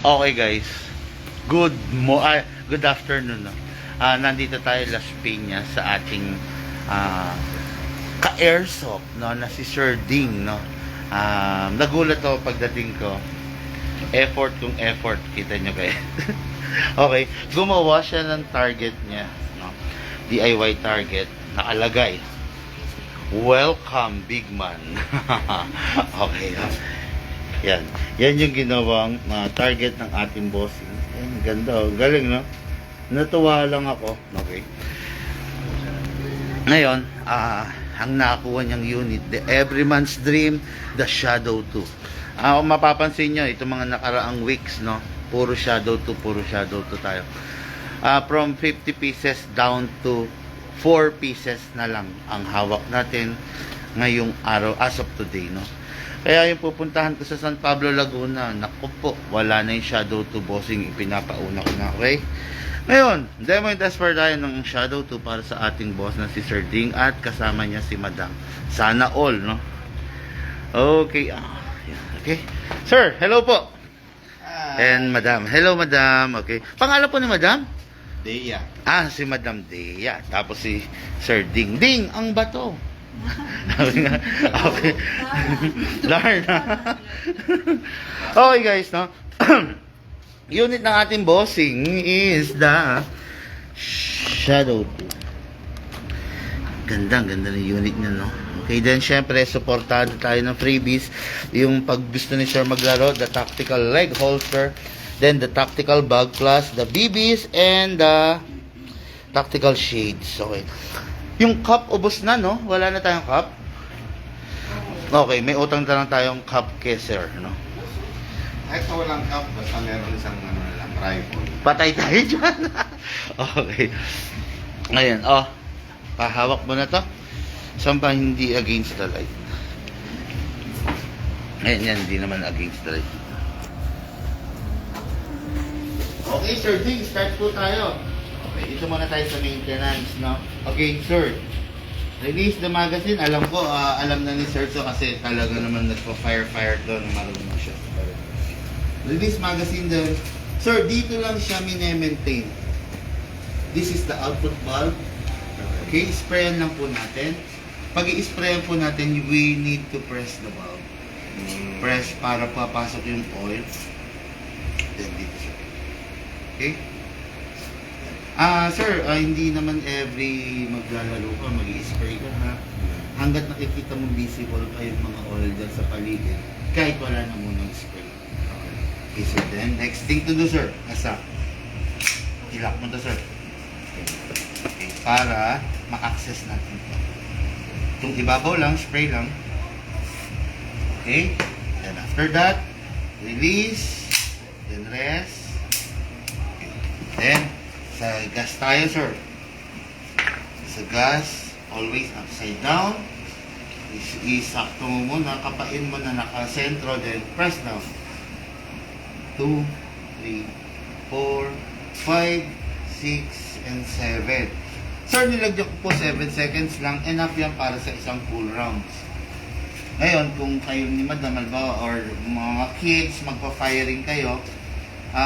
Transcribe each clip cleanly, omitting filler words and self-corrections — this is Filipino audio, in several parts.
Okay guys, good afternoon. No? Nandito tayo Las Piñas sa ating ka-airsoft, no, na si Sir Ding, no. Nagulat ako pagdating ko. Effort kung effort, kita nyo guys. Okay, gumawa siya ng target niya, no. DIY target, nakalagay, "Welcome big man." Okay, no? Yan yung ginawang target ng ating bossing. Ayan, ganda, oh. Galing, no? Natuwa lang ako. Okay. Ngayon, ang nakakuha niyang unit, the Everyman's Dream, the Shadow 2. Kung mapapansin nyo, itong mga nakaraang weeks, no? Puro Shadow 2 tayo. From 50 pieces down to 4 pieces na lang ang hawak natin ngayong araw, as of today, no? Kaya yung pupuntahan ko sa San Pablo, Laguna, naku po, wala na yung Shadow 2 bossing, ipinapauna ko na, okay? Ngayon, demo and test tayo ng Shadow 2 para sa ating boss na si Sir Ding at kasama niya si Madam. Sana all, no? Okay, okay. Sir, hello po. And Madam, hello Madam, okay. Pangalan po ni Madam? Dea. Si Madam Dea. Tapos si Sir Ding. Ding, ang bato. Okay. Darn. Okay guys, no? Unit ng ating bossing is the Shadow 2. Ganda ng unit niya, no? Okay, then syempre supportado tayo ng freebies. Yung pag gusto ni Sir maglaro, the tactical leg holster, then the tactical bag plus the BBs and the tactical shades. Okay. Yung cup, ubos na, no? Wala na tayong cup. Okay, may utang na lang tayong cup kay Sir, no? Kahit walang cup, basta meron isang rifle. Patay tayo dyan. Okay. Ngayon, pahawak mo na to. Saan pa hindi against the light? Yan, hindi naman against the light. Okay, Sir Ding, start po tayo. Okay, dito muna tayo sa maintenance, no? Okay, Sir. Release the magazine. Alam ko, alam na ni Sir to kasi talaga naman nagpa-fire doon. Marunong siya. Release magazine doon. Sir, dito lang siya mine-maintain. This is the output valve. Okay, sprayan lang po natin. Pag i-sprayan po natin, we need to press the valve. Press para papasok yung oil. Then dito siya. Okay? Sir, hindi naman every maglalaro ka, mag-i-spray ka, ha? Hanggat nakikita mo visible pa yung mga oil dyan sa paligid, kahit wala na munang spray. Okay, sir. Then, next thing to do, sir, i-lock mo to, sir. Okay, para ma-access natin ito. Itong ibabaw lang, spray lang. Okay? Then after that, release, then rest. Okay. Then, sa gas tayo, sir. Sa gas, always upside down. Isakto mo muna, kapain mo na nakasentro, then press down. 2, 3, 4, 5, 6, and 7. Sir, nilagyan ko po 7 seconds lang. Enough yan para sa isang full rounds. Ngayon, kung kayo ni Madam Alba or mga kids, magpa-firing kayo,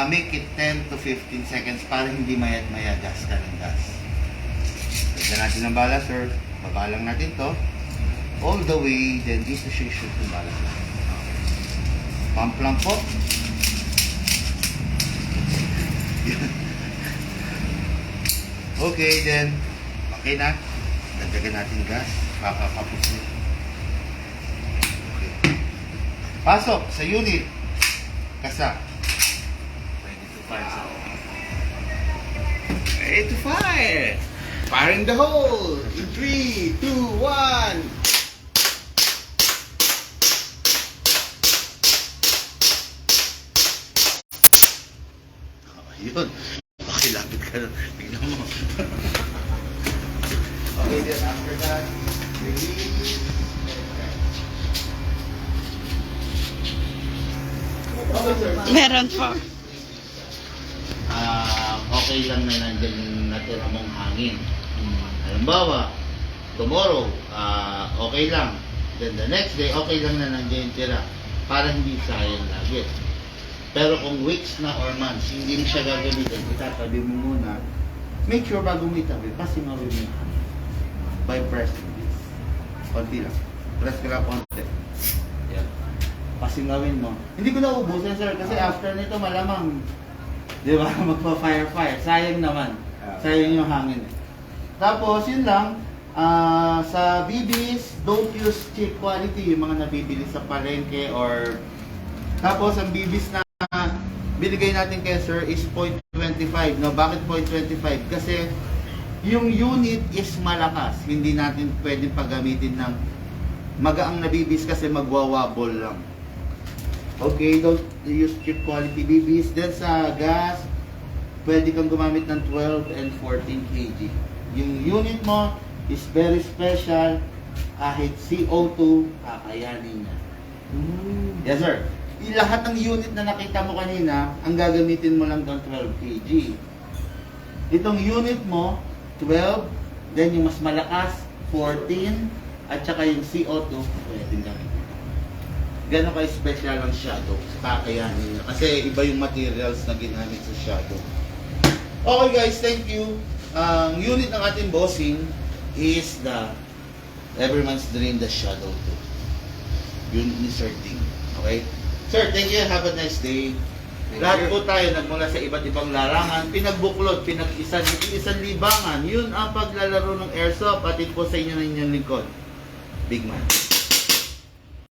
make it 10 to 15 seconds para hindi mayat-maya gas ka ng gas. Lagyan natin ng bala, sir. Baba lang natin to. All the way, then dito siya shoot ng bala. Pump lang po. Okay, then, okay na. Dagdagan natin gas. Kakakapos nito. Okay. Pasok sa unit. Kasa. Ready to fire! Fire in the hole! In 3, 2, 1! Yun. Pakilapit ka na. Tignan mo. Okay, then after that, release. Okay, sir. Meron po. Okay lang na nandyan natira mong hangin. Halimbawa, tomorrow, okay lang. Then the next day, okay lang na nandyan yung tira. Para hindi sayang lagi. Pero kung weeks na or months, hindi mo siya gagamitin, itatabi mo muna. Make sure bago mo itabi, pasingawin mo yung hangin. By pressing this. Konti lang. Press ka lang konti. Yan. Pasingawin mo. Hindi ko na ubusin, sir, kasi after nito malamang, di ba, magpa-fire. Sayang naman. Sayang yung hangin. Tapos, yun lang. Sa BBs, don't use cheap quality, yung mga nabibili sa palengke or tapos ang BBs na binigay natin kay sir is 0.25. No, bakit 0.25? Kasi yung unit is malakas. Hindi natin pwedeng paggamitin ng magaang na BBs kasi magwawabol lang. Okay, don't use cheap quality BBs. Then sa gas, pwede kang gumamit ng 12 and 14 kg. Yung unit mo is very special. Kahit CO2, kakayanin niya. Yes, sir. Lahat ng unit na nakita mo kanina, ang gagamitin mo lang ng 12 kg. Itong unit mo, 12, then yung mas malakas, 14, at saka yung CO2, pwedeng gamitin. Gano'n ka-special ang shadow, kakayanin niya. Kasi iba yung materials na ginamit sa shadow. Okay guys, thank you. Ang unit ng ating bossing is the Everyman's Dream, the Shadow 2. Unit ni Sir Ting. Okay? Sir, thank you. Have a nice day. Lahat po tayo nagmula sa iba't ibang larangan, pinagbuklod, pinag-isan libangan. Yun ang paglalaro ng airsoft. Atin po sa inyo ng inyong lingkod. Big man.